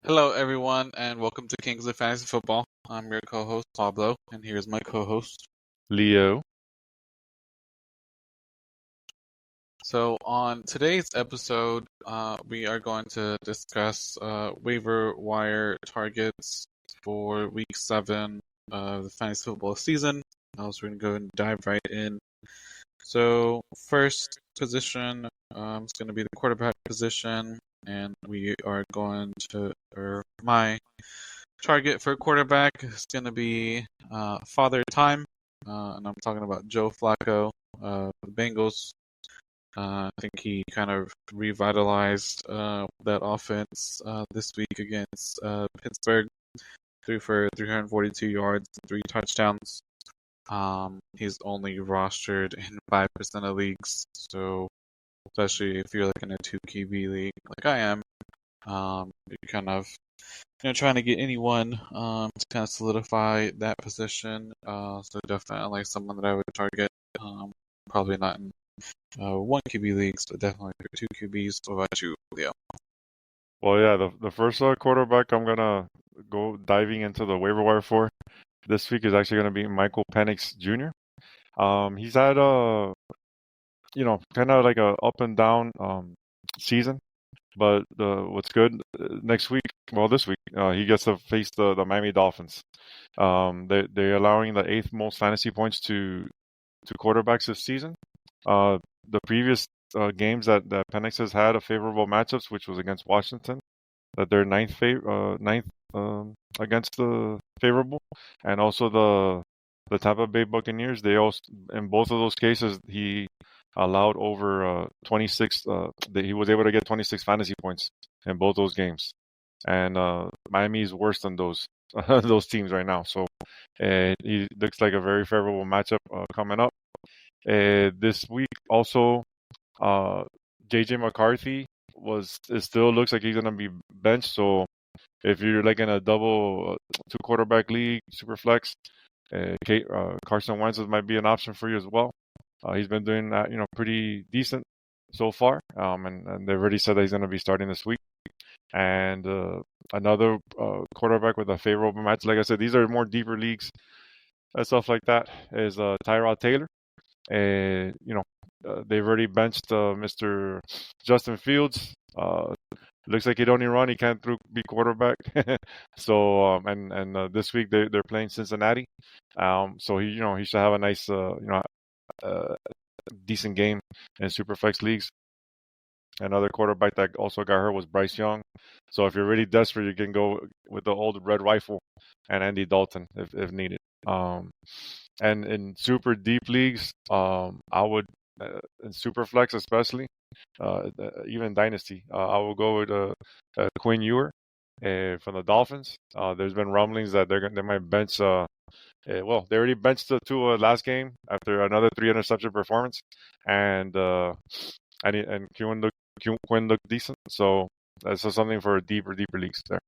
Hello, everyone, and welcome to Kings of Fantasy Football. I'm your co-host Pablo, and here's my co-host. Leo. So, on today's episode, we are going to discuss waiver wire targets for Week 7 of the fantasy football season. So we're going to go and dive right in. So, first position is going to be the quarterback position, and we are going to, or my target for quarterback is going to be Father Time, and I'm talking about Joe Flacco, the Bengals. I think he kind of revitalized that offense this week against Pittsburgh. Threw for 342 yards, 3 touchdowns. He's only rostered in 5% of leagues, so especially if you're like in a 2 QB league like I am, you're kind of trying to get anyone to kind of solidify that position. So definitely like someone that I would target. Probably not in 1 QB leagues, but definitely for 2 QBs. What about you, Leo? Well, yeah, the first quarterback I'm gonna go diving into the waiver wire for this week is actually gonna be Michael Penix Jr. He's had kind of like a up and down season, but what's good next week, well, this week, he gets to face the Miami Dolphins. They're allowing the 8th most fantasy points to quarterbacks this season. The previous games that Penix has had a favorable matchups, which was against Washington, that they're ninth against the favorable, and also the Tampa Bay Buccaneers. They also, in both of those cases, he allowed over 26. He was able to get 26 fantasy points in both those games, and Miami is worse than those those teams right now. So he looks like a very favorable matchup coming up. This week also, JJ McCarthy it still looks like he's gonna be benched. So if you're like in a double 2 quarterback league, super flex, Carson Wentz might be an option for you as well. He's been doing that, pretty decent so far. And they've already said that he's gonna be starting this week. And another quarterback with a favorable match. Like I said, these are more deeper leagues and stuff like that. Is Tyrod Taylor. They've already benched Mr. Justin Fields. Looks like he don't even run. He can't be quarterback. So and this week they're playing Cincinnati. So he should have a nice decent game in superflex leagues. Another quarterback that also got hurt was Bryce Young. So if you're really desperate, you can go with the old red rifle and Andy Dalton if needed. And in super deep leagues, I would in Superflex especially, even Dynasty, I will go with Quinn Ewer from the Dolphins. There's been rumblings that they might bench. Well, they already benched the Tua last game after another 3 interception performance, and Quinn looked decent. So that's something for deeper leagues there.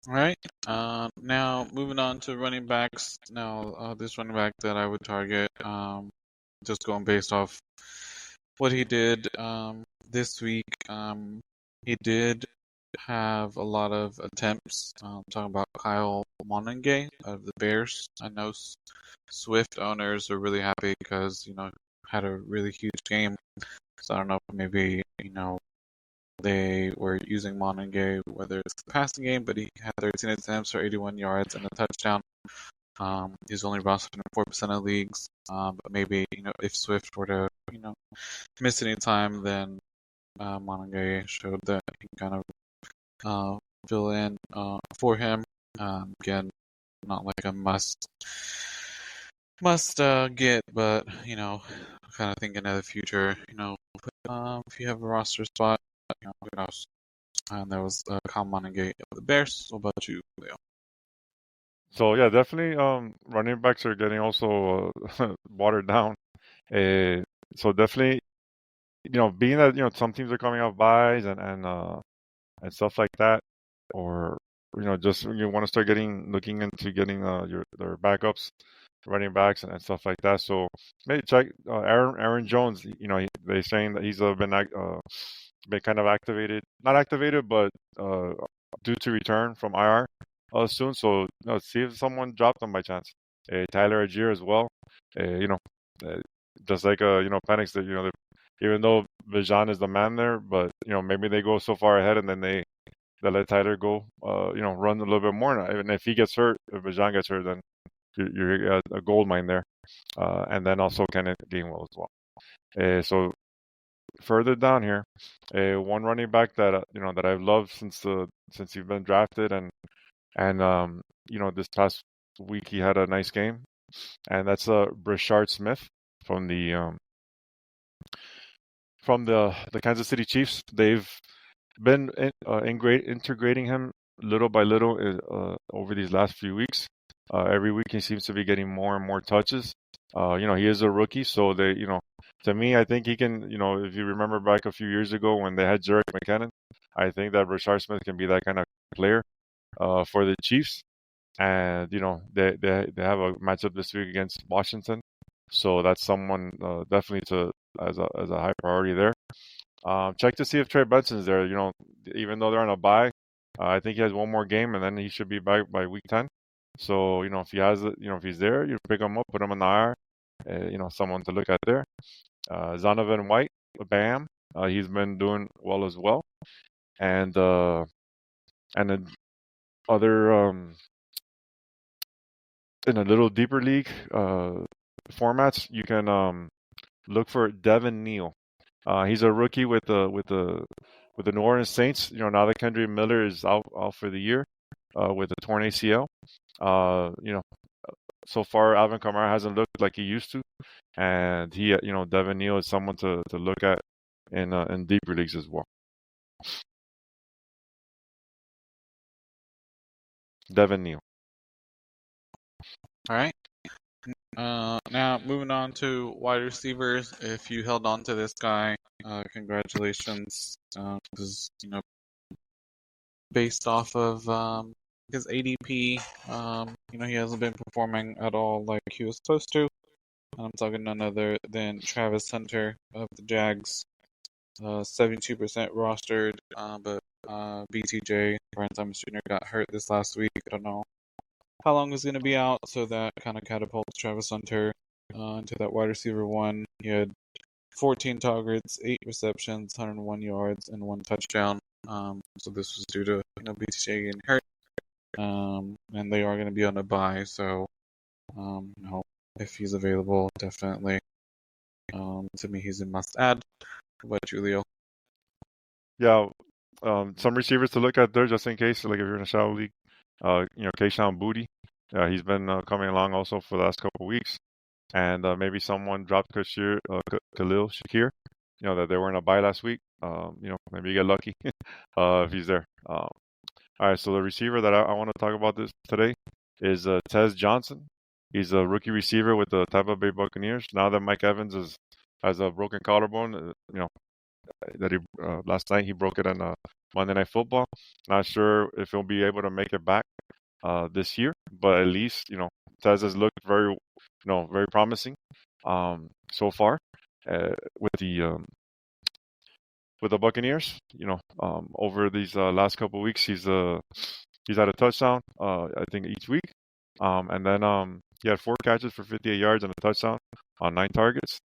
All right. Now moving on to running backs. Now, this running back that I would target, just going based off what he did this week. He did have a lot of attempts. Talking about Kyle Monange of the Bears. I know Swift owners are really happy because had a really huge game. So I don't know, maybe they were using Monange, whether it's the passing game, but he had 13 attempts for 81 yards and a touchdown. He's only rostered in 4% of leagues. But maybe if Swift were to miss any time, then Monange showed that he can kind of fill in for him. Again, not like a must get, but kind of thinking of the future. If you have a roster spot, who knows? And that was Kyle Monange of the Bears. What about you, Leo? So yeah, definitely. Running backs are getting also watered down. So definitely, being that some teams are coming off buys and stuff like that, or just you want to start looking into getting their backups. running backs and stuff like that. So maybe check Aaron Jones. They're saying that he's been kind of activated, not activated, but due to return from IR soon. So see if someone dropped him by chance. Tyler Algier as well. Uh, just like Penix, that even though Bijan is the man there, but maybe they go so far ahead and then they let Tyler go, run a little bit more. And if he gets hurt, if Bijan gets hurt, then you're a gold mine there. And then also Kenneth Gainwell as well. So further down here, one running back that that I've loved since he's been drafted, and this past week he had a nice game, and that's Brashard Smith from the Kansas City Chiefs. They've been integrating him little by little over these last few weeks. Every week he seems to be getting more and more touches. He is a rookie, so to me, I think he can, if you remember back a few years ago when they had Jerick McKinnon, I think that Rashard Smith can be that kind of player for the Chiefs. And, they have a matchup this week against Washington. So that's someone definitely as a high priority there. Check to see if Trey Benson's there. Even though they're on a bye, I think he has one more game, and then he should be back by week 10. So if he has it, if he's there, you pick him up, put him in the IR. Someone to look at there. Zonovan White, Bam, he's been doing well as well, and then other in a little deeper league formats, you can look for Devin Neal. He's a rookie with the New Orleans Saints. Now that Kendrick Miller is out for the year with a torn ACL. So far Alvin Kamara hasn't looked like he used to, and Devin Neal is someone to look at in deeper leagues as well. Devin Neal. All right. Now moving on to wide receivers. If you held on to this guy, congratulations. Because based off of his ADP, he hasn't been performing at all like he was supposed to. I'm talking none other than Travis Hunter of the Jags. 72% rostered, but BTJ, Brian Thomas Jr., got hurt this last week. I don't know how long he's going to be out, so that kind of catapults Travis Hunter into that wide receiver one. He had 14 targets, 8 receptions, 101 yards, and 1 touchdown. So this was due to BTJ getting hurt, and they are going to be on a bye. So if he's available, definitely. To me, he's a must-add. What about you, Leo? Yeah, some receivers to look at there just in case, like if you're in a shallow league. Keyshawn Booty. He's been coming along also for the last couple of weeks. And maybe someone dropped Khalil Shakir, that they were in a bye last week. Maybe you get lucky if he's there. All right, so the receiver that I want to talk about this today is Tez Johnson. He's a rookie receiver with the Tampa Bay Buccaneers. Now that Mike Evans has a broken collarbone, that he last night he broke it on Monday Night Football. Not sure if he'll be able to make it back this year, but at least Tez has looked very promising so far with the Buccaneers. Over these last couple of weeks, he's had a touchdown I think each week, and then he had 4 catches for 58 yards and a touchdown on 9 targets.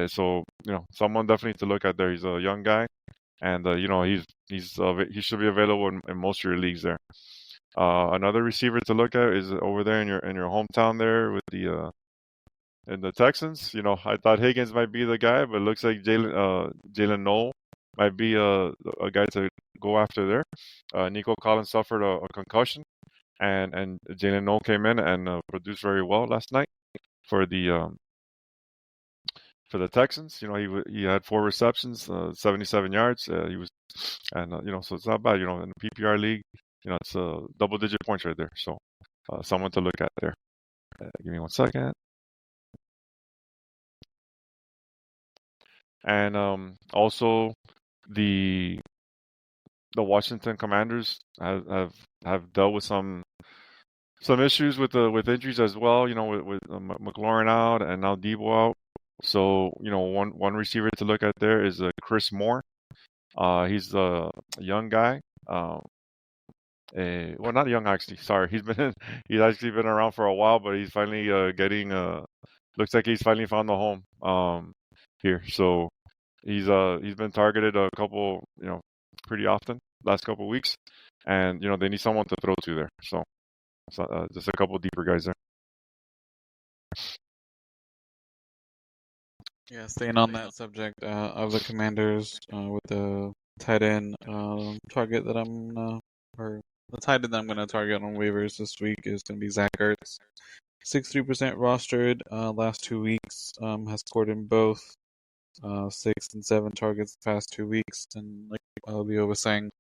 So someone definitely to look at there. He's a young guy, and he should be available in most of your leagues there. Another receiver to look at is over there in your hometown there with the Texans. I thought Higgins might be the guy, but it looks like Jalen Noel might be a guy to go after there. Nico Collins suffered a concussion, and Jalen Noel came in and produced very well last night for the Texans. He had 4 receptions, 77 yards. He was, and so it's not bad. In the PPR league, it's double-digit points right there. So someone to look at there. Give me 1 second. And also the Washington Commanders have dealt with some some issues with injuries as well. With McLaurin out and now Debo out. So one receiver to look at there is Chris Moore. He's a young guy. Well, not young actually. Sorry, he's actually been around for a while, but he's finally getting. Looks like he's finally found the home here. So he's been targeted a couple, pretty often last couple weeks, and they need someone to throw to there. So just a couple deeper guys there. Yeah, staying on that subject of the Commanders with the tight end target that or the tight end that I'm gonna target on waivers this week is gonna be Zach Ertz. 63% rostered last 2 weeks. Has scored in both 6 and 7 targets the past 2 weeks. And like Leo was saying,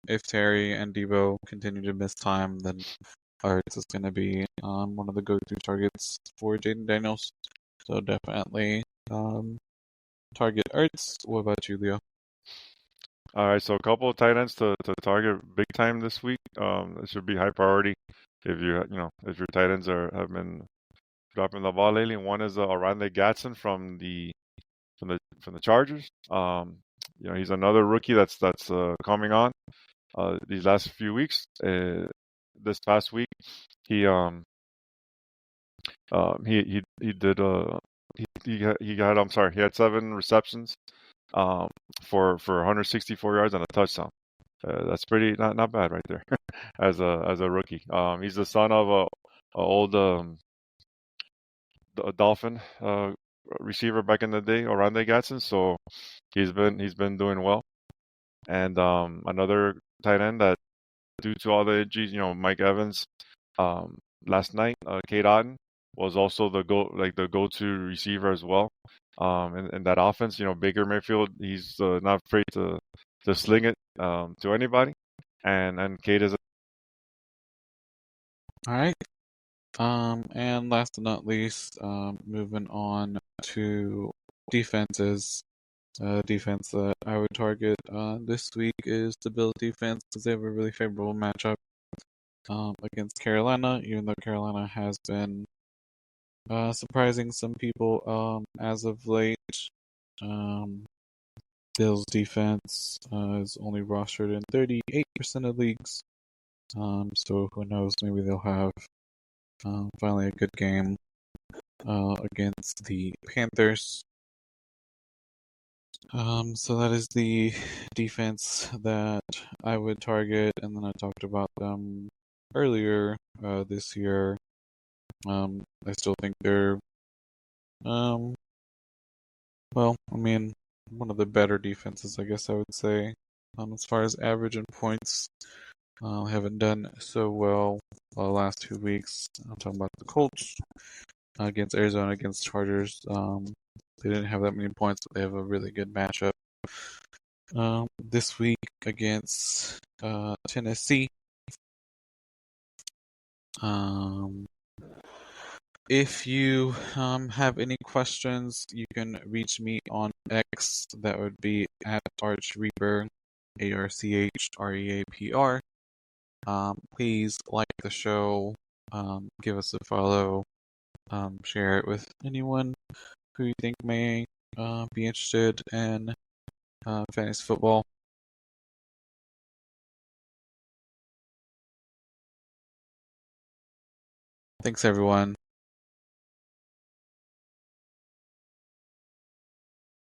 if Terry and Debo continue to miss time, then Ertz is going to be one of the go-to targets for Jaden Daniels. So definitely target Ertz. What about you, Leo? All right, so a couple of tight ends to target big time this week. It should be high priority if if your tight ends have been dropping the ball lately. One is Orlando Gatson from the Chargers. He's another rookie that's coming on these last few weeks. This past week, he he did he had he had 7 receptions for 164 yards and a touchdown. That's pretty not bad right there as a rookie. He's the son of a old Dolphin receiver back in the day, Orlando Gatson. So he's been doing well. And another tight end that, due to all the injuries, Mike Evans, last night, Kate Otten was also the go-to receiver as well. In that offense, Baker Mayfield, he's not afraid to sling it to anybody, and Kate is. All right. And last but not least, moving on to defenses. Defense that I would target this week is the Bills defense because they have a really favorable matchup against Carolina, even though Carolina has been surprising some people as of late. Um, Bills defense is only rostered in 38% of leagues. So who knows? Maybe they'll have finally a good game against the Panthers. So that is the defense that I would target, and then I talked about them earlier this year. I still think they're, um, well, I mean, one of the better defenses, I guess I would say. As far as average and points, haven't done so well the last 2 weeks. I'm talking about the Colts against Arizona, against Chargers. They didn't have that many points, but they have a really good matchup. This week against Tennessee. If you have any questions, you can reach me on X. That would be at ArchReaper, ARCHREAPR. Please like the show, give us a follow, share it with anyone who you think may be interested in fantasy football. Thanks, everyone.